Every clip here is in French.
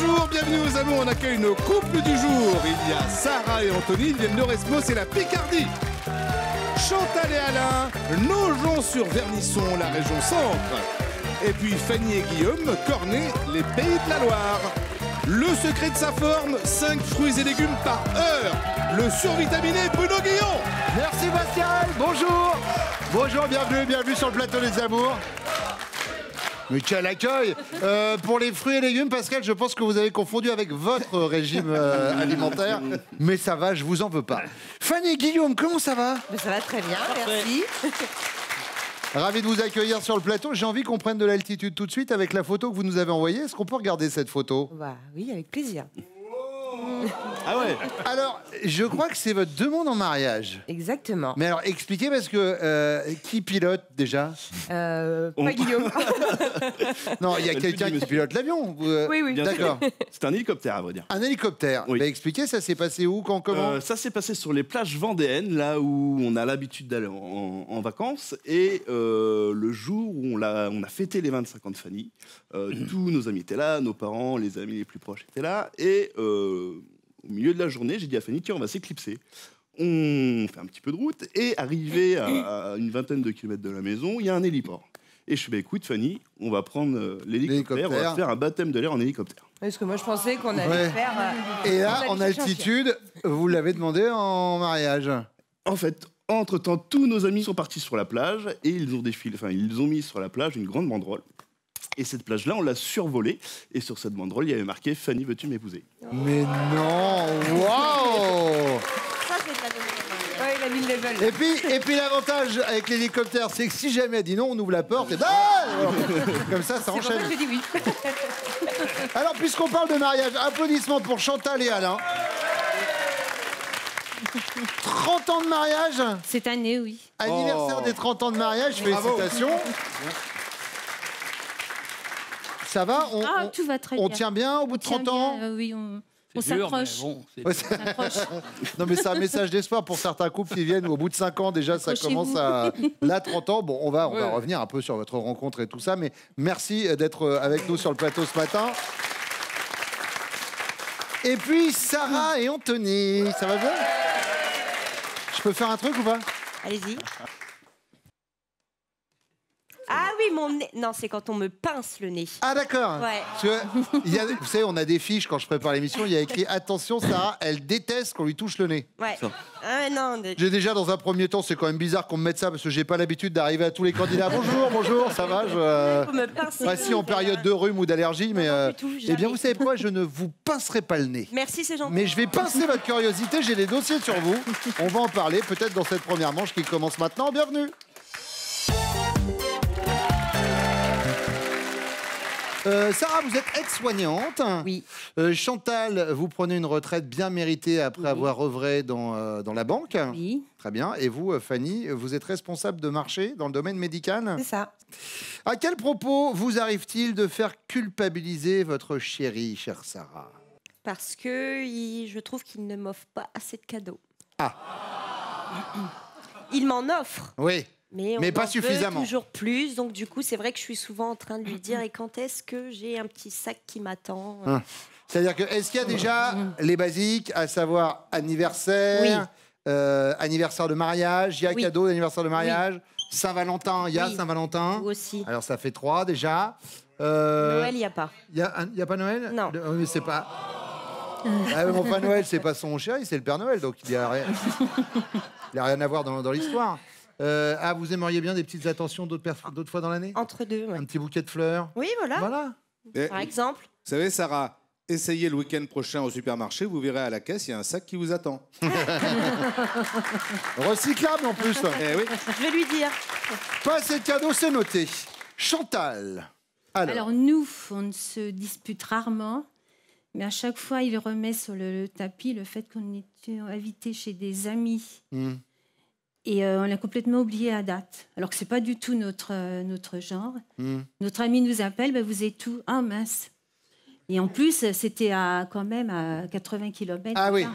bonjour, bienvenue aux amours, on accueille nos couples du jour. Il y a Sarah et Anthony, ils viennent d'Oresmo, c'est la Picardie. Chantal et Alain, Nogent sur Vernisson, la région centre. Et puis Fanny et Guillaume, Cornet, les Pays de la Loire. Le secret de sa forme, 5 fruits et légumes par heure. Le survitaminé Bruno Guillon. Merci Bastien, bonjour. Bonjour, bienvenue sur le plateau des amours. Mais quel accueil. Pour les fruits et légumes, Pascal, je pense que vous avez confondu avec votre régime alimentaire. Mais ça va, je vous en veux pas. Fanny et Guillaume, comment ça va? Ça va très bien, merci. Ravi de vous accueillir sur le plateau. J'ai envie qu'on prenne de l'altitude tout de suite avec la photo que vous nous avez envoyée. Est-ce qu'on peut regarder cette photo? Bah oui, avec plaisir. Ah ouais. Alors, je crois que c'est votre demande en mariage. Exactement. Mais alors, expliquez parce que qui pilote déjà? Pas Guillaume. Non, il y a quelqu'un qui pilote l'avion. Oui. D'accord. C'est un hélicoptère, à vrai dire. Un hélicoptère. Oui. Bah, expliquez, ça s'est passé où, quand, comment? Ça s'est passé sur les plages vendéennes, là où on a l'habitude d'aller en vacances. Et le jour où on a fêté les 25 ans de Fanny, tous nos amis étaient là, nos parents, les amis les plus proches étaient là. Et au milieu de la journée, j'ai dit à Fanny, tiens, on va s'éclipser. On fait un petit peu de route. Et arrivé à une vingtaine de kilomètres de la maison, il y a un héliport. Et je suis écoute Fanny, on va prendre l'hélicoptère, on va faire un baptême de l'air en hélicoptère. Parce que moi, je pensais qu'on allait faire... Et là, en altitude, vous l'avez demandé en mariage? En fait, entre-temps, tous nos amis sont partis sur la plage et ils ont mis sur la plage une grande banderole. Et cette plage-là, on l'a survolée. Et sur cette banderole, il y avait marqué « Fanny, veux-tu m'épouser ?» Mais non. Waouh. Ça, c'est de la demande. Ouais, il a mis le level. Et puis l'avantage avec l'hélicoptère, c'est que si jamais elle dit non, on ouvre la porte et comme ça C'est pour ça enchaîne. que j'ai dit oui. Alors, puisqu'on parle de mariage, applaudissements pour Chantal et Alain. 30 ans de mariage. Cette année, oui. Anniversaire des 30 ans de mariage, félicitations. Ça va? Tout va très bien. On tient bien au bout de 30 ans? Oui, on s'approche. Bon, On s'approche. Non, mais c'est un message d'espoir pour certains couples qui viennent au bout de 5 ans. Déjà, ça commence à... Là, 30 ans, bon, on va revenir un peu sur votre rencontre et tout ça. Mais merci d'être avec nous sur le plateau ce matin. Et puis, Sarah et Anthony. Ça va bien? Je peux faire un truc ou pas? Allez-y. Ah oui, mon nez. Non, c'est quand on me pince le nez. Ah d'accord. Ouais. Parce que, vous savez, on a des fiches quand je prépare l'émission. Il y a écrit attention, Sarah, elle déteste qu'on lui touche le nez. Ouais. Ah non. J'ai déjà dans un premier temps, c'est quand même bizarre qu'on me mette ça parce que j'ai pas l'habitude d'arriver à tous les candidats. Bonjour, ça va? Faut me pincer. Pas si en période de rhume ou d'allergie, mais Non, du tout, eh bien, vous savez quoi? Je ne vous pincerai pas le nez. Merci, c'est gentil. Mais je vais pincer votre curiosité. J'ai des dossiers sur vous. On va en parler peut-être dans cette première manche qui commence maintenant. Bienvenue. Sarah, vous êtes aide-soignante. Oui. Chantal, vous prenez une retraite bien méritée après avoir œuvré dans la banque. Oui. Très bien. Et vous, Fanny, vous êtes responsable de marché dans le domaine médical. C'est ça. À quel propos vous arrive-t-il de faire culpabiliser votre chérie, chère Sarah? Parce que je trouve qu'il ne m'offre pas assez de cadeaux. Ah. Il m'en offre. Oui. Mais pas en veut suffisamment. Toujours plus, donc du coup, c'est vrai que je suis souvent en train de lui dire et quand est-ce que j'ai un petit sac qui m'attend. C'est-à-dire que est-ce qu'il y a déjà les basiques, à savoir anniversaire, anniversaire de mariage, il y a cadeau d'anniversaire de mariage, Saint-Valentin, il y a Saint-Valentin. Vous aussi. Alors ça fait 3 déjà. Noël, il n'y a pas. Il y a pas Noël? Non. Mais c'est pas. Ah, mon Père Noël, c'est pas son chéri, c'est le Père Noël, donc il n'y a rien. Il a rien à voir dans l'histoire. Vous aimeriez bien des petites attentions d'autres fois dans l'année? Entre deux, ouais. Un petit bouquet de fleurs? Oui, voilà. Voilà. Par exemple. Vous savez, Sarah, essayez le week-end prochain au supermarché, vous verrez à la caisse, il y a un sac qui vous attend. Recyclable en plus. Eh oui. Je vais lui dire. Pas assez de cadeaux, c'est noté. Chantal. Alors nous, on se dispute rarement, mais à chaque fois, il remet sur le tapis le fait qu'on était invité chez des amis. Et on l'a complètement oublié à date. Alors que ce n'est pas du tout notre genre. Notre ami nous appelle, vous êtes où? Ah mince. Et en plus, c'était quand même à 80 km. Ah oui.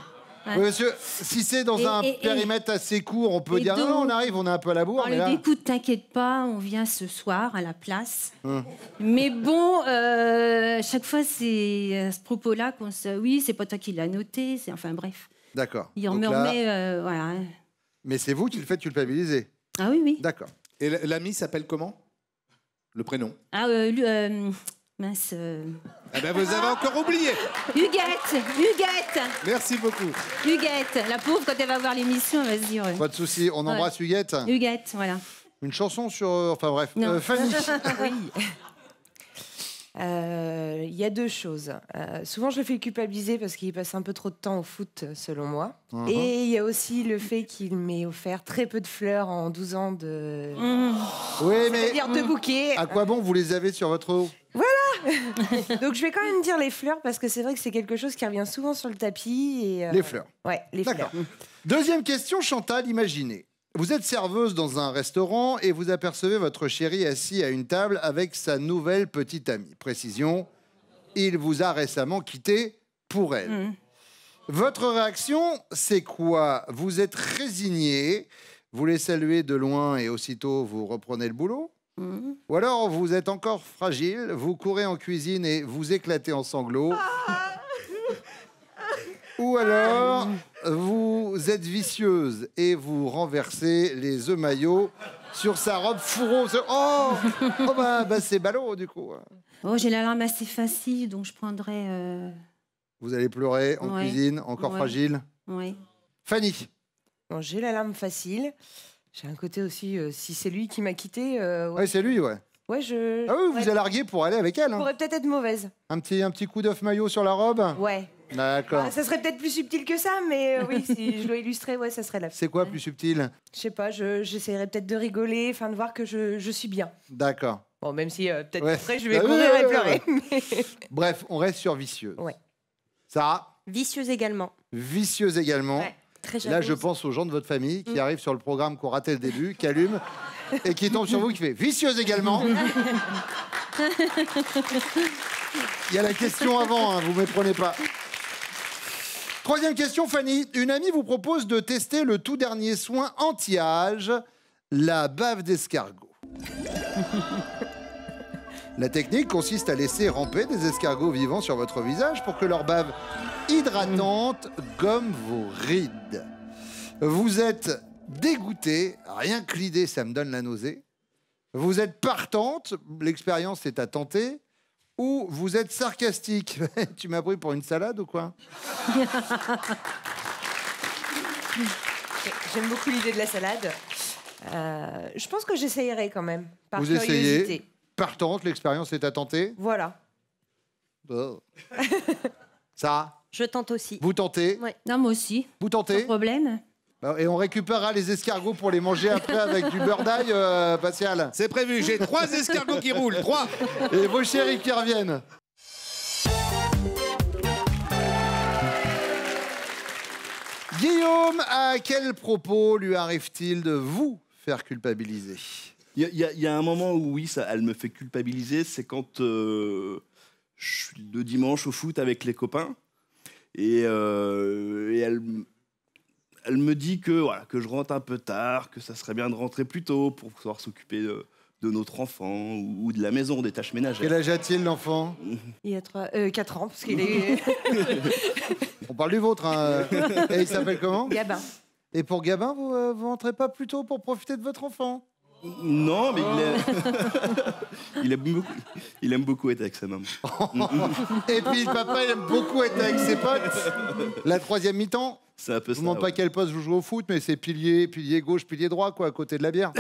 Hein. Oui, monsieur, si c'est dans un périmètre assez court, on peut dire donc, non, on arrive, on est un peu à la bourre. On Mais lui là... dit, écoute, t'inquiète pas, on vient ce soir à la place. Mais bon, chaque fois, c'est à ce propos-là qu'on se... Oui, c'est pas toi qui l'as noté, enfin bref. D'accord. Il Donc me là- remet... voilà. Mais c'est vous qui le faites culpabiliser. Ah oui, oui. D'accord. Et l'ami s'appelle comment? Le prénom? Ah, mince... Eh ben, vous avez encore oublié. Huguette. Merci beaucoup. Huguette. La pauvre, quand elle va voir l'émission, elle va se dire... Pas de souci, on embrasse Huguette. Huguette, voilà. Une chanson sur... Enfin bref. Non. Fanny. Oui. Il y a deux choses. Souvent, je le fais culpabiliser parce qu'il passe un peu trop de temps au foot, selon moi. Et il y a aussi le fait qu'il m'ait offert très peu de fleurs en 12 ans de... Oui, mais C'est-à-dire de bouquets. à quoi bon vous les avez sur votre haut? Donc, je vais quand même dire les fleurs parce que c'est vrai que c'est quelque chose qui revient souvent sur le tapis. Et, Les fleurs. Ouais, les D'accord. fleurs. Deuxième question, Chantal, imaginez. Vous êtes serveuse dans un restaurant et vous apercevez votre chéri assis à une table avec sa nouvelle petite amie. Précision, il vous a récemment quitté pour elle. Votre réaction, c'est quoi? Vous êtes résigné, vous les saluez de loin et aussitôt vous reprenez le boulot? Ou alors vous êtes encore fragile, vous courez en cuisine et vous éclatez en sanglots? Ou alors, vous êtes vicieuse et vous renversez les œufs maillots sur sa robe fourreau. Oh, bah c'est ballot, du coup. Oh, j'ai la larme assez facile, donc je prendrais... Vous allez pleurer en Ouais. cuisine, encore Ouais. fragile. Ouais. Fanny, Bon, j'ai la larme facile. J'ai un côté aussi, si c'est lui qui m'a quitté, ouais, ouais, c'est lui, ouais. ouais, je... Ah oui, vous ouais, a largué pour aller avec elle. je Hein. pourrais peut-être être mauvaise. Un petit coup d'œuf maillot sur la robe. Ouais. D'accord. Ah, ça serait peut-être plus subtil que ça, mais oui, si je dois illustrer, ouais, ça serait la... C'est quoi plus subtil? Je sais pas, j'essaierais peut-être de rigoler, enfin de voir que je suis bien. D'accord. Bon, même si peut-être Ouais. après je vais Ah oui, courir ouais, et ouais, pleurer. mais- Bref, on reste sur vicieuse. Ouais. Sarah, Vicieuse également. vicieuse également. Ouais, très Là, jalouse. je pense aux gens de votre famille qui arrivent sur le programme qu'on ratait le début, qui allument, et qui tombent sur vous, qui fait vicieuse également. Il y a la question avant, hein, vous ne méprenez pas. Troisième question, Fanny. Une amie vous propose de tester le tout dernier soin anti-âge, la bave d'escargot. La technique consiste à laisser ramper des escargots vivants sur votre visage pour que leur bave hydratante gomme vos rides. Vous êtes dégoûté, rien que l'idée, ça me donne la nausée. Vous êtes partante, l'expérience est à tenter. Ou vous êtes sarcastique. Tu m'as pris pour une salade ou quoi? J'aime beaucoup l'idée de la salade. Je pense que j'essayerai quand même, par Vous curiosité. essayez. Partante, l'expérience est à tenter. Voilà. Oh. Ça, Je tente aussi. vous tentez? Ouais. Non, moi aussi. Vous Pas de tentez? problème. Et on récupérera les escargots pour les manger après avec du beurre d'ail, Pascal. C'est prévu, j'ai 3 escargots qui roulent. 3. Et vos chéris qui reviennent. Guillaume, à quel propos lui arrive-t-il de vous faire culpabiliser? Il y a un moment où oui, elle me fait culpabiliser, c'est quand je suis le dimanche au foot avec les copains et elle me dit que, voilà, que je rentre un peu tard, que ça serait bien de rentrer plus tôt pour pouvoir s'occuper de notre enfant ou de la maison, des tâches ménagères. Quel âge a-t-il, l'enfant? Il y a 4 ans, parce qu'il est On parle du vôtre. Hein. Et il s'appelle comment? Gabin. Et pour Gabin, vous rentrez pas plus tôt pour profiter de votre enfant? Non, mais il aime beaucoup être avec sa maman. Et puis le papa, il aime beaucoup être avec ses potes. La troisième mi-temps, C'est un peu je ça. ne demande pas ouais. quel poste vous jouez au foot, mais c'est pilier gauche, pilier droit, quoi, à côté de la bière.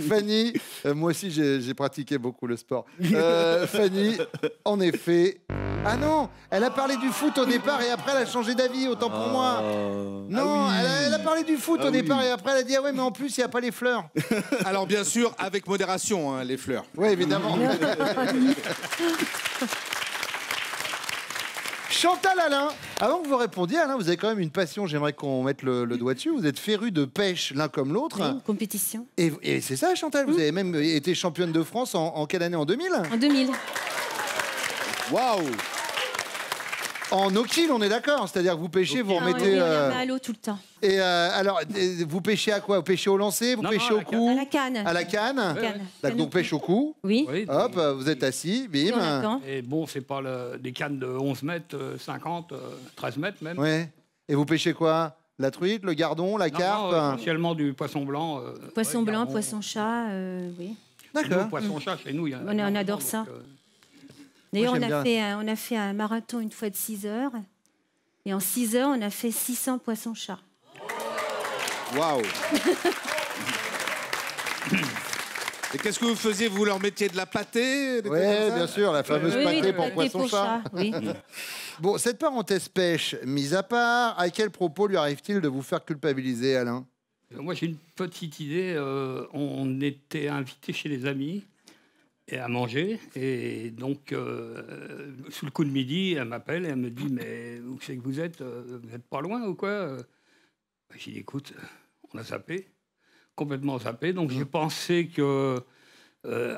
Fanny, moi aussi j'ai pratiqué beaucoup le sport. Fanny, en effet... Ah non, elle a parlé du foot au départ et après elle a changé d'avis, autant pour moi. Non, Ah oui. elle a parlé du foot Ah au départ oui. et après elle a dit ah ouais, mais en plus il n'y a pas les fleurs. Alors bien sûr, avec modération, hein, les fleurs. Oui, évidemment. Chantal Alain, avant que vous répondiez, Alain, vous avez quand même une passion, j'aimerais qu'on mette le doigt dessus. Vous êtes férus de pêche l'un comme l'autre. Oui, une compétition. Et c'est ça, Chantal, vous avez même été championne de France en quelle année? En 2000? En 2000. Waouh! En no-kill, on est d'accord. C'est-à-dire que vous pêchez, vous Ah, remettez... on met à l'eau tout le temps. Et alors, vous pêchez à quoi? Vous pêchez au lancer? Vous pêchez au cou? À la canne. À la canne? Canne. D'accord, donc pêche au cou. Oui. Oui, Hop, vous êtes assis, Et on bim. attend. et bon, c'est pas des cannes de 11 mètres, 50, 13 mètres même. Ouais. Et vous pêchez quoi? La truite, le gardon, la Non, carpe? non, essentiellement du poisson blanc. Poisson ouais, blanc, gardon. poisson-chat, oui. D'accord. Nous, poisson-chat, chez nous, il y en a On énormément, adore ça. donc, D'ailleurs, Moi, j'aime on a fait un marathon une fois de 6 heures. Et en 6 heures, on a fait 600 poissons-chats. Waouh. Et qu'est-ce que vous faisiez? Vous leur mettiez de la pâtée? des trucs Oui, comme ça bien sûr, la fameuse Oui, pâtée oui, pour pâté poisson-chat. chat, oui. Bon, cette parenthèse pêche mise à part, à quel propos lui arrive-t-il de vous faire culpabiliser, Alain? Moi, j'ai une petite idée. On était invités chez des amis et à manger. Et donc, sous le coup de midi, elle m'appelle et elle me dit: mais où c'est que vous êtes? Vous n'êtes pas loin ou quoi? J'ai dit: écoute, on a zappé, complètement zappé. Donc, j'ai pensé que...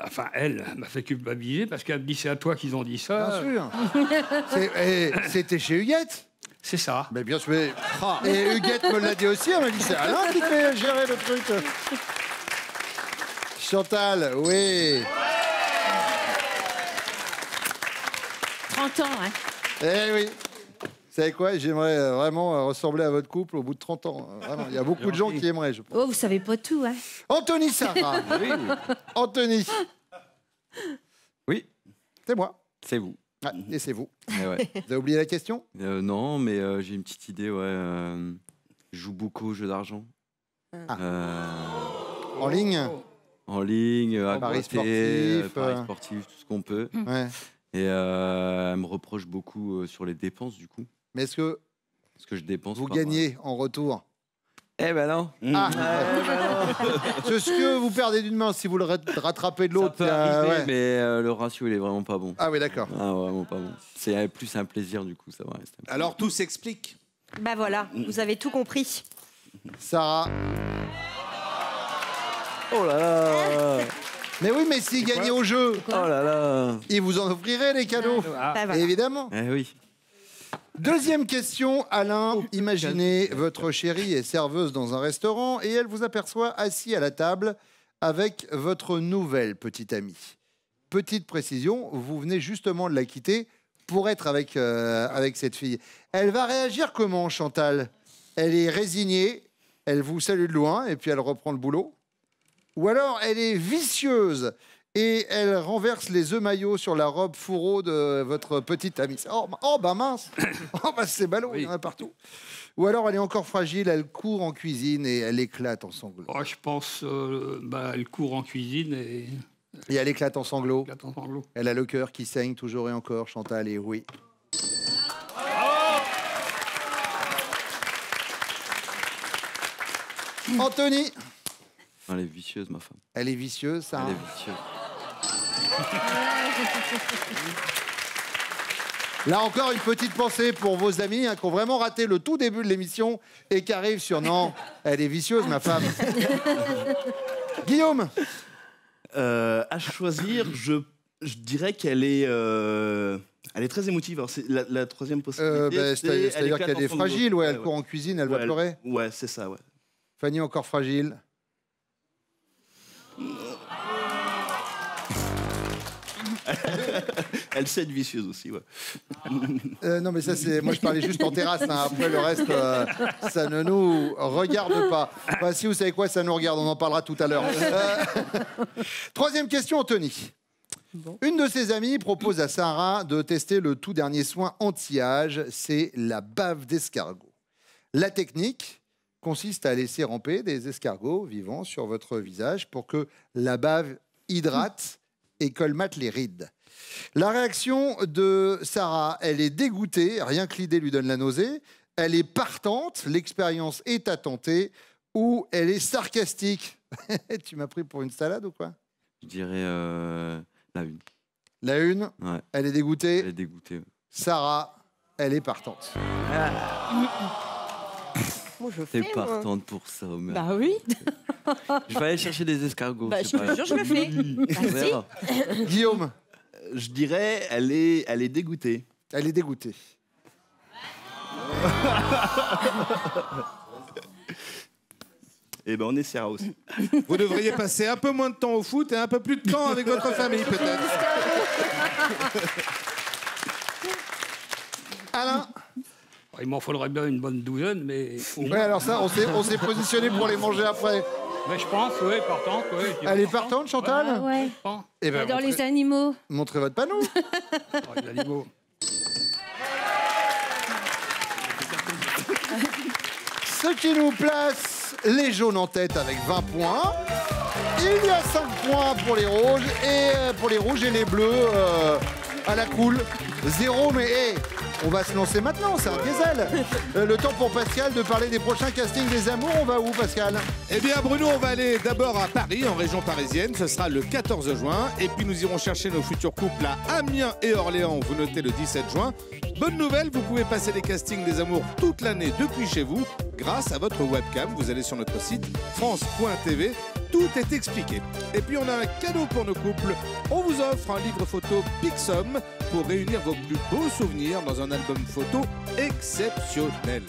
enfin, elle m'a fait culpabiliser parce qu'elle me dit: c'est à toi qu'ils ont dit ça. Bien sûr. C'était chez Huguette? C'est ça. Mais bien sûr. Et Huguette me l'a dit aussi, elle m'a dit: c'est Alain qui fait gérer le truc. Chantal, oui. 30 ans, hein. Eh oui. Vous savez quoi? J'aimerais vraiment ressembler à votre couple au bout de 30 ans. Vraiment, il y a beaucoup de gens qui aimeraient, je pense. Oh, vous savez pas tout, hein. Anthony Sarah. Anthony. Oui, C'est moi. c'est vous. Ah, et c'est vous. Eh ouais. Vous avez oublié la question? Non, mais j'ai une petite idée. Ouais, je joue beaucoup aux jeux d'argent. En ligne? En ligne, à Paris côté, sportif, paris sportif, tout ce qu'on peut. Ouais. Et elle me reproche beaucoup sur les dépenses, du coup. Mais est-ce que Parce que je dépense vous pas, gagnez en retour? Eh ben non. Ah, c'est ce que vous perdez d'une main si vous le rattrapez de Ça l'autre. peut arriver, ouais. mais le ratio, il est vraiment pas bon. Ah oui, d'accord. Ah, vraiment pas bon. C'est plus un plaisir, du coup, ça va rester. Alors tout s'explique. Bah voilà, vous avez tout compris. Sarah. Oh là là. Mais oui, mais s'il gagnait au jeu, Oh là là. il vous en offrirait les cadeaux. Ah, Bah voilà. Évidemment. Eh oui. Deuxième question, Alain. Imaginez votre chérie est serveuse dans un restaurant et elle vous aperçoit assis à la table avec votre nouvelle petite amie. Petite précision, vous venez justement de la quitter pour être avec cette fille. Elle va réagir comment, Chantal? Elle est résignée, elle vous salue de loin et puis elle reprend le boulot? Ou alors elle est vicieuse et elle renverse les œufs maillots sur la robe fourreau de votre petite amie? Oh bah mince. Oh bah c'est ballot, il y en a partout. Ou alors elle est encore fragile, elle court en cuisine et elle éclate en sanglots. oh, je pense elle court en cuisine et Et elle éclate en sanglots. elle attend en l'eau. Elle a le cœur qui saigne toujours et encore, Chantal, et oui. Anthony. Elle est vicieuse, ma femme. Elle est vicieuse, ça. Elle hein. est vicieuse. Là encore, une petite pensée pour vos amis qui ont vraiment raté le tout début de l'émission et qui arrivent sur non, elle est vicieuse, ma femme. Guillaume. À choisir, je dirais qu'elle est, elle est très émotive. Alors, c'est la troisième possibilité. C'est-à-dire qu'elle est fragile, ouais, elle court en cuisine, elle va pleurer. Ouais, c'est ça, ouais. Fanny, encore fragile. Elle sait être vicieuse aussi, ouais. Non, mais ça, c'est. Moi, je parlais juste en terrasse. Hein. Après, le reste, ça ne nous regarde pas. Enfin, si vous savez quoi, ça nous regarde. On en parlera tout à l'heure. Troisième question, Anthony. Bon. Une de ses amies propose à Sarah de tester le tout dernier soin anti-âge. C'est la bave d'escargot. La technique consiste à laisser ramper des escargots vivants sur votre visage pour que la bave hydrate et colmate les rides. La réaction de Sarah, elle est dégoûtée, rien que l'idée lui donne la nausée, elle est partante, l'expérience est à tenter, ou elle est sarcastique. Tu m'as pris pour une salade ou quoi? Je dirais la une. La une, Ouais. elle est dégoûtée. Elle est dégoûtée. Sarah, elle est partante. Moi, je T'es fais, moi. partante pour ça, oh merde. Bah oui. Je vais aller chercher des escargots. Bah, c'est je pas te jure, je le fais. grave. On verra. Guillaume, Je dirais, elle est dégoûtée. elle est dégoûtée. Et ben on essaiera aussi. Vous devriez passer un peu moins de temps au foot et un peu plus de temps avec votre famille, peut-être. Alain? Il m'en faudrait bien une bonne douzaine, mais... Ouais, alors ça, on s'est positionné pour les manger après. Mais je pense, oui, partante. Oui, Elle est partante, Chantal? Ah ouais. Eh ben, J'adore les animaux. montrez votre panneau. Les animaux. Ce qui nous place les jaunes en tête avec 20 points. Il y a 5 points pour les rouges et les bleus à la cool. 0, mais hey, on va se lancer maintenant, c'est un diesel. Le temps pour Pascal de parler des prochains castings des amours. On va où, Pascal? Eh bien, Bruno, on va aller d'abord à Paris, en région parisienne. Ce sera le 14 juin. Et puis, nous irons chercher nos futurs couples à Amiens et Orléans. Vous notez le 17 juin. Bonne nouvelle, vous pouvez passer les castings des amours toute l'année depuis chez vous grâce à votre webcam. Vous allez sur notre site france.tv. Tout est expliqué. Et puis, on a un cadeau pour nos couples. On vous offre un livre photo Pixum pour réunir vos plus beaux souvenirs dans un album photo exceptionnel.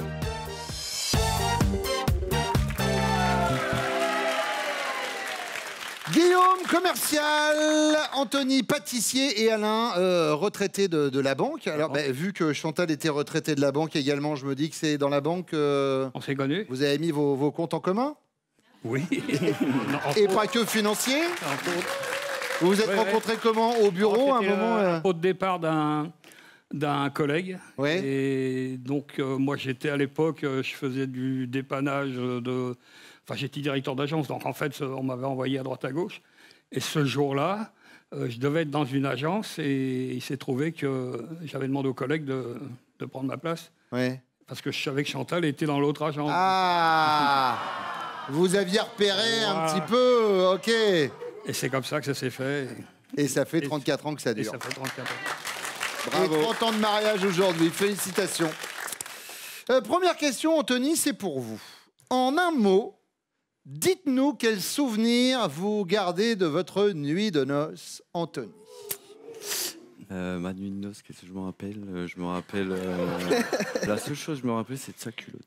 Guillaume, commercial, Anthony, pâtissier et Alain, retraité de la banque. Alors, vu que Chantal était retraité de la banque également, je me dis que c'est dans la banque... On s'est connus. Vous avez mis vos comptes en commun? Oui. Et pas que financier? Vous vous êtes rencontrés comment? Au bureau à un moment Au départ d'un collègue. Ouais. Et donc, moi, j'étais à l'époque, je faisais du dépannage de... Enfin, j'étais directeur d'agence, donc en fait, on m'avait envoyé à droite à gauche. Et ce jour-là, je devais être dans une agence et il s'est trouvé que j'avais demandé au collègue de prendre ma place. Ouais. Parce que je savais que Chantal était dans l'autre agence. Ah! Vous aviez repéré un petit peu, ok. Et c'est comme ça que ça s'est fait. Et ça fait 34 ans que ça Et dure. ça fait 34 ans. Bravo. Et 30 ans de mariage aujourd'hui, félicitations. Première question, Anthony, c'est pour vous. En un mot, dites-nous quel souvenir vous gardez de votre nuit de noces, Anthony. Ma nuit de noces, qu'est-ce que je me rappelle? Je me rappelle... la seule chose que je me rappelle, c'est de sa culotte.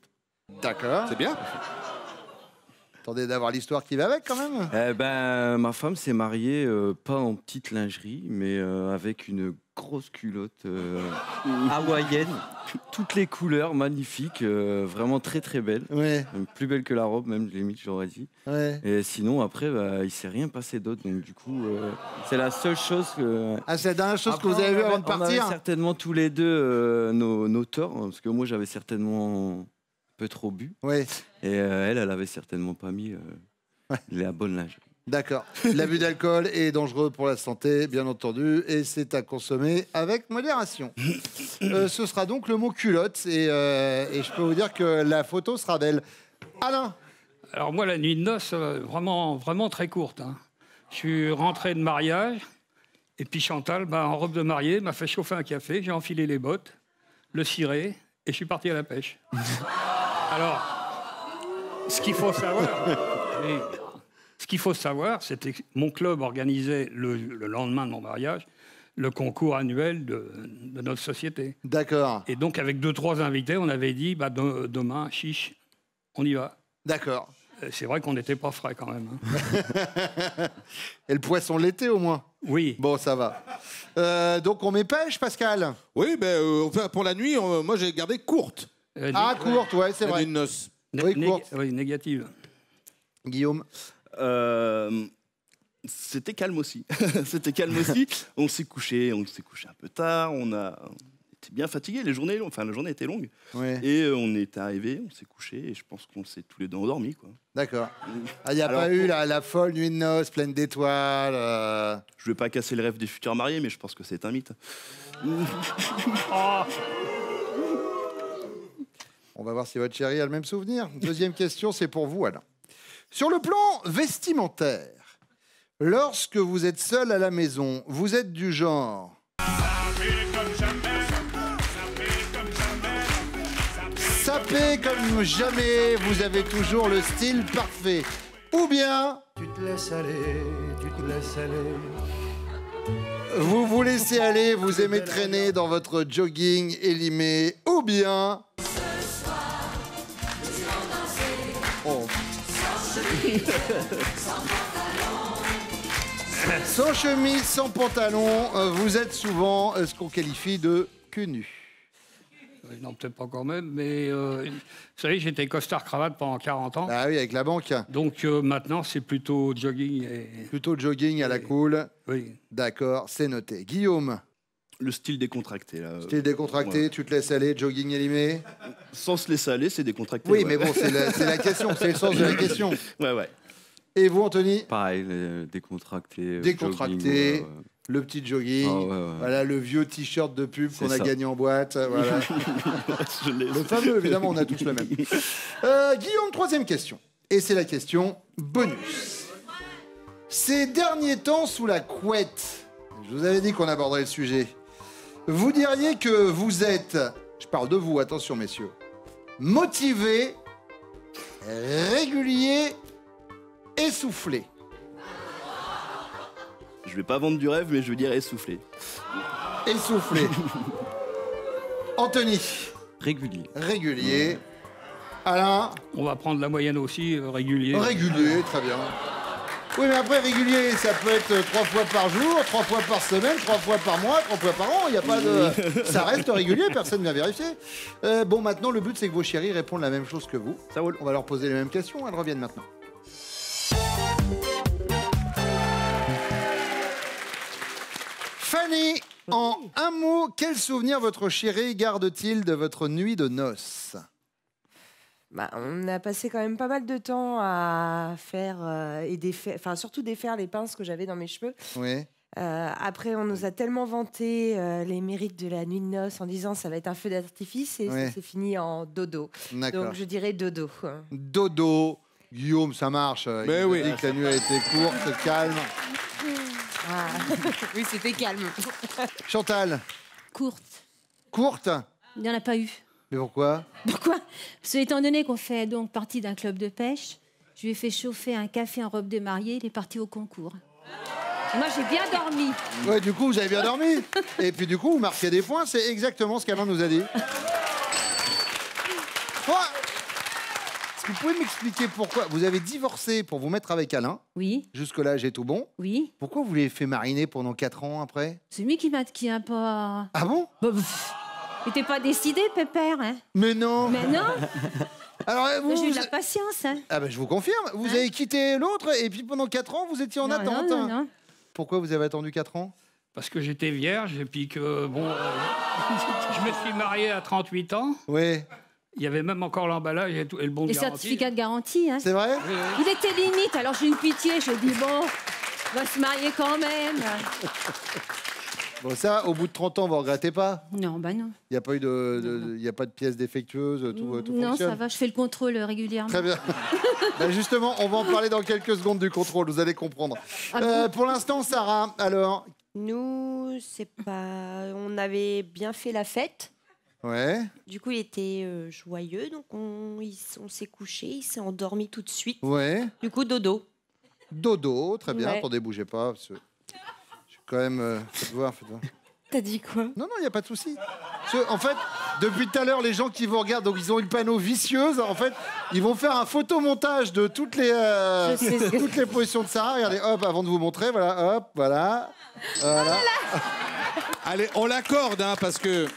D'accord. C'est bien. Attendez d'avoir l'histoire qui va avec quand même. Ma femme s'est mariée, pas en petite lingerie, mais avec une grosse culotte hawaïenne, toutes les couleurs, magnifiques, vraiment très très belle. Ouais. Plus belle que la robe, même limite, j'aurais dit. Ouais. Et sinon, après, il s'est rien passé d'autre. Donc du coup, c'est la seule chose que... Ah, c'est la dernière chose Après, que vous avez vue avant de On avait partir? certainement tous les deux nos torts, parce que moi, j'avais certainement un peu trop bu. Ouais. Et elle avait certainement pas mis la bonne lingerie. D'accord. L'abus d'alcool est dangereux pour la santé, bien entendu, et c'est à consommer avec modération. Ce sera donc le mot culotte, et je peux vous dire que la photo sera belle. Alain? Alors moi, la nuit de noces, vraiment, vraiment très courte. Hein. Je suis rentré de mariage, et puis Chantal, en robe de mariée, m'a fait chauffer un café, j'ai enfilé les bottes, le ciré, et je suis parti à la pêche. Alors, ce qu'il faut savoir, c'était que mon club organisait le lendemain de mon mariage le concours annuel de notre société. D'accord. Et donc, avec 2-3 invités, on avait dit demain, chiche, on y va. D'accord. C'est vrai qu'on n'était pas frais quand même. Hein. Et le poisson l'été au moins? Oui. Bon, ça va. Donc on met pêche, Pascal? Oui, pour la nuit, moi j'ai gardé courte. Courte, ouais, c'est vrai. Une noce. Oui, courte. Oui, négative. Guillaume? C'était calme aussi. C'était calme aussi. On s'est couché un peu tard. On était bien fatigués. La journée était longue. Ouais. Et on est arrivé, on s'est couché et je pense qu'on s'est tous les deux endormis, quoi. D'accord. Il n'y a pas eu la folle nuit de noces pleine d'étoiles. Je ne vais pas casser le rêve des futurs mariés, mais je pense que c'est un mythe. On va voir si votre chérie a le même souvenir. Deuxième question, c'est pour vous, Alain. Sur le plan vestimentaire, lorsque vous êtes seul à la maison, vous êtes du genre... sapé comme jamais, vous avez toujours le style parfait. Ou bien... tu te laisses aller, tu te laisses aller. Vous vous laissez aller, vous aimez traîner dans votre jogging élimé. Ou bien... Sans chemise, sans pantalon, vous êtes souvent ce qu'on qualifie de cul nu. Non, peut-être pas quand même, mais vous savez, j'étais costard-cravate pendant 40 ans. Ah oui, avec la banque. Donc maintenant, c'est plutôt jogging. Plutôt jogging à la cool. Oui. D'accord, c'est noté. Guillaume. Le style décontracté, là. Style décontracté, Ouais. tu te laisses aller, jogging élimé. Sans se laisser aller, c'est décontracté. Oui, ouais. mais bon, c'est la question, c'est le sens de la question. Ouais, ouais. Et vous, Anthony? Pareil, décontracté. Décontracté, jogging, le petit jogging, Ah, ouais. voilà le vieux t-shirt de pub C'est qu'on a ça. gagné en boîte. Voilà. Je l'ai. Le fameux, évidemment, on a tous le même. Guillaume, troisième question. Et c'est la question bonus. Ces derniers temps sous la couette, je vous avais dit qu'on aborderait le sujet. Vous diriez que vous êtes, je parle de vous, attention messieurs, motivé, régulier, essoufflé. Je vais pas vendre du rêve, mais je veux dire essoufflé. Essoufflé. Anthony, Régulier. régulier. Alain, On va prendre la moyenne aussi, régulier. régulier, très bien. Oui, mais après, régulier, ça peut être 3 fois par jour, 3 fois par semaine, 3 fois par mois, 3 fois par an. Il n'y a pas de. Ça reste régulier, personne ne vient vérifier. Bon, maintenant, le but, c'est que vos chéris répondent la même chose que vous. Ça roule. On va leur poser les mêmes questions. Elles reviennent maintenant. Fanny, en un mot, quel souvenir votre chéri garde-t-il de votre nuit de noces? Bah, on a passé quand même pas mal de temps à faire enfin surtout défaire les pinces que j'avais dans mes cheveux. Oui. Après, on nous a tellement vanté les mérites de la nuit de noces en disant ça va être un feu d'artifice et Ouais. ça s'est fini en dodo. D'accord. Donc je dirais dodo. Dodo. Guillaume, ça marche. Mais Il oui. dit que la nuit a été courte, calme. Ah. Oui, c'était calme. Chantal, Courte. courte. Il n'y en a pas eu. Mais pourquoi? Pourquoi? Parce que étant donné qu'on fait donc partie d'un club de pêche, je lui ai fait chauffer un café en robe de mariée, il est parti au concours. Moi, j'ai bien dormi. Ouais, du coup, vous avez bien dormi. Et puis, du coup, vous marquez des points. C'est exactement ce qu'Alain nous a dit. Est-ce que vous pouvez m'expliquer pourquoi vous avez divorcé pour vous mettre avec Alain? Oui, Jusque-là, j'ai tout bon. oui. Pourquoi vous l'avez fait mariner pendant 4 ans après? C'est lui qui a pas... Ah bon? Bah, il n'était pas décidé, Pépère. Hein. Mais non. Mais non, Alors, vous... j'ai eu de la patience. Hein. Ah ben, je vous confirme. Vous avez quitté l'autre et puis pendant 4 ans, vous étiez en Non, attente. non, non. Pourquoi vous avez attendu 4 ans? Parce que j'étais vierge et puis que, bon, je me suis marié à 38 ans. Oui. Il y avait même encore l'emballage et, tout, et le bon de Les garantie. certificats de garantie. Hein. C'est vrai? Il était limite, alors j'ai eu pitié. J'ai dit, bon, on va se marier quand même. Bon, ça, au bout de 30 ans, vous regrettez pas? Non, bah non. Il n'y a pas eu il y a pas de pièces défectueuses, tout Non, fonctionne? ça va, je fais le contrôle régulièrement. Très bien. Ben justement, on va en parler dans quelques secondes du contrôle, vous allez comprendre. Pour l'instant, Sarah, alors? Nous, c'est pas. On avait bien fait la fête. Ouais, Du coup, il était joyeux, donc on s'est couché, il s'est endormi tout de suite. ouais. Du coup, dodo. Dodo, très bien. Ouais. Attendez, bougez pas. Parce que je suis quand même... faites voir, faites voir. T'as dit quoi? Non, non, il n'y a pas de souci. En fait, depuis tout à l'heure, les gens qui vous regardent, donc ils ont une panneau vicieuse. En fait, ils vont faire un photomontage de toutes les positions de Sarah. Regardez, hop, avant de vous montrer, voilà, hop, voilà. Voilà. Allez, on l'accorde, hein, parce que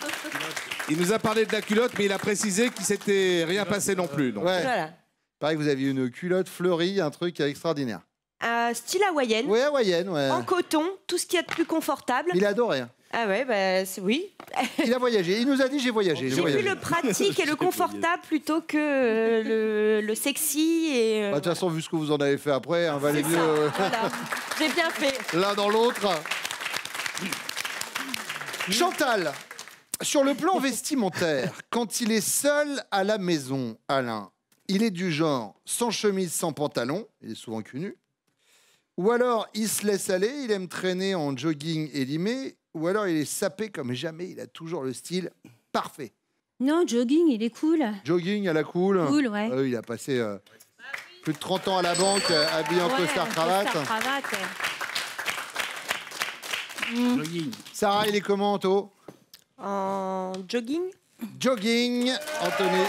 il nous a parlé de la culotte, mais il a précisé qu'il s'était rien passé non plus. Donc. Ouais. Voilà. Pareil, vous aviez une culotte fleurie, un truc extraordinaire. Style hawaïenne, Ouais, hawaïenne, ouais. en coton, tout ce qu'il y a de plus confortable. Il a adoré. Hein. Ah ouais, bah oui. Il a voyagé. Il nous a dit j'ai voyagé. J'ai pris le pratique et le confortable plutôt que le sexy et. Bah, de toute façon, vu ce que vous en avez fait après, hein, valait c'est mieux ça. Voilà. J'ai bien fait. l'un dans l'autre. Chantal, sur le plan vestimentaire, quand il est seul à la maison, Alain, il est du genre sans chemise, sans pantalon, il est souvent cul nu, ou alors il se laisse aller, il aime traîner en jogging élimé, ou alors il est sapé comme jamais, il a toujours le style parfait. Non, jogging, il est cool. Jogging à la cool. Cool, ouais. Ah oui, il a passé plus de 30 ans à la banque, habillé en Ouais, costard-cravate. costard-cravate. Jogging. Sarah, il est comment, Anto? En jogging. Jogging, Anthony.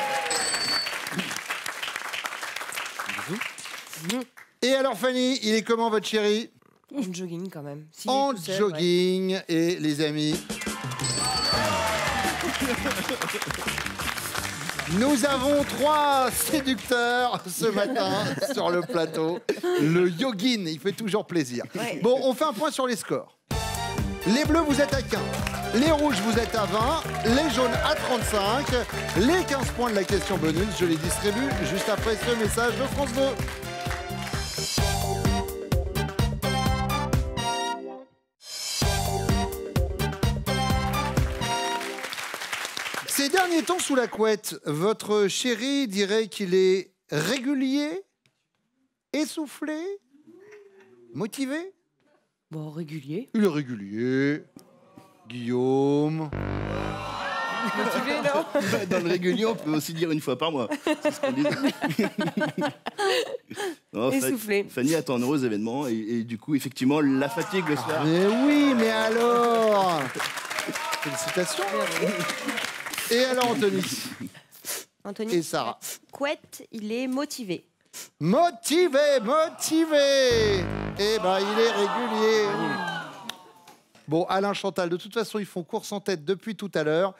Et alors Fanny, il est comment votre chéri? En jogging quand même. S'il est En tout seul, jogging. Et les amis, nous avons 3 séducteurs ce matin sur le plateau. Le yogin, il fait toujours plaisir. Ouais. Bon, on fait un point sur les scores. Les bleus, vous êtes à 15. Les rouges, vous êtes à 20. Les jaunes, à 35. Les 15 points de la question bonus, je les distribue juste après ce message de France 2. Ces derniers temps sous la couette, votre chéri dirait qu'il est régulier, essoufflé, motivé? Bon, régulier. Il est régulier. Guillaume. Motivé, non? Dans le régulier, on peut aussi dire une fois par mois. C'est ce qu'on dit. Non, Essoufflé. Fanny attend un heureux événement et du coup, effectivement, la fatigue le soir. Mais oui, mais alors félicitations. Et alors Anthony Anthony, et Sarah. couette, il est motivé. Motivé. Eh ben, il est régulier. Bon, Alain, Chantal, de toute façon, ils font course en tête depuis tout à l'heure.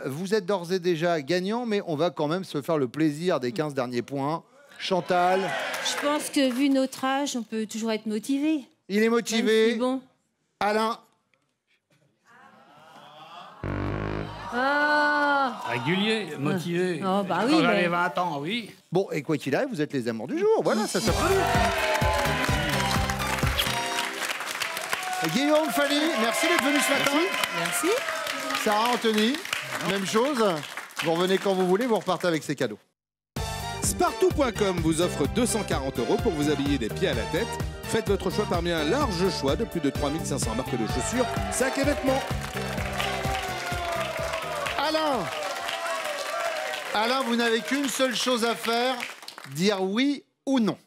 Vous êtes d'ores et déjà gagnants, mais on va quand même se faire le plaisir des 15 derniers points. Chantal, Je pense que vu notre âge, on peut toujours être motivé. il est motivé. Même si, bon. Alain, Ah, Régulier, motivé. Oh, bah oui, Quand mais- j'avais 20 ans, oui. bon, et quoi qu'il arrive, vous êtes les amours du jour. Voilà, ça s'applaudit. Guillaume, Fanny, merci d'être venu ce matin. Merci. Sarah, Anthony, même chose. Vous revenez quand vous voulez, vous repartez avec ces cadeaux. Spartou.com vous offre 240 € pour vous habiller des pieds à la tête. Faites votre choix parmi un large choix de plus de 3500 marques de chaussures, sacs et vêtements. Alain, vous n'avez qu'une seule chose à faire, dire oui ou non.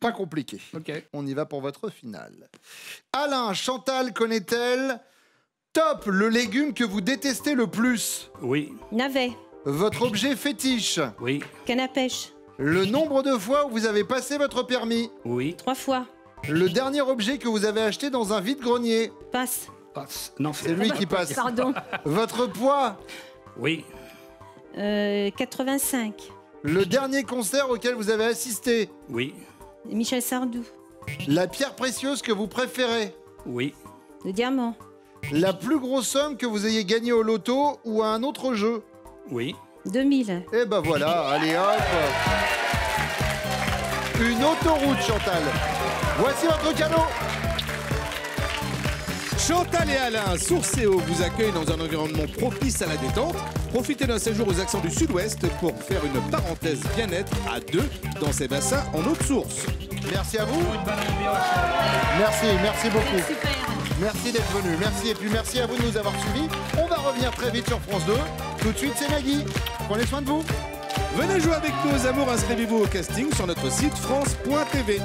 Pas compliqué. Ok. On y va pour votre finale. Alain, Chantal connaît-elle top le légume que vous détestez le plus? Oui, navet, Votre objet fétiche? oui, canne à pêche, Le nombre de fois où vous avez passé votre permis? oui. 3 fois, Le dernier objet que vous avez acheté dans un vide-grenier? passe, Passe. Non, C'est lui qui passe. pardon, Votre poids? Oui, 85, Le dernier concert auquel vous avez assisté? oui, Michel Sardou, La pierre précieuse que vous préférez? oui. le diamant, La plus grosse somme que vous ayez gagnée au loto ou à un autre jeu? Oui. 2000. Et ben voilà, allez hop. Une autoroute, Chantal. Voici votre cadeau. Chantal et Alain, Source et Eau vous accueillent dans un environnement propice à la détente. Profitez d'un séjour aux accents du Sud-Ouest pour faire une parenthèse bien-être à 2 dans ces bassins en eau de source. Merci à vous. Merci beaucoup. Merci d'être venu. Merci et puis merci à vous de nous avoir suivis. On va revenir très vite sur France 2. Tout de suite, c'est Nagui. Prenez soin de vous. Venez jouer avec nos amours, inscrivez-vous au casting sur notre site France.tv.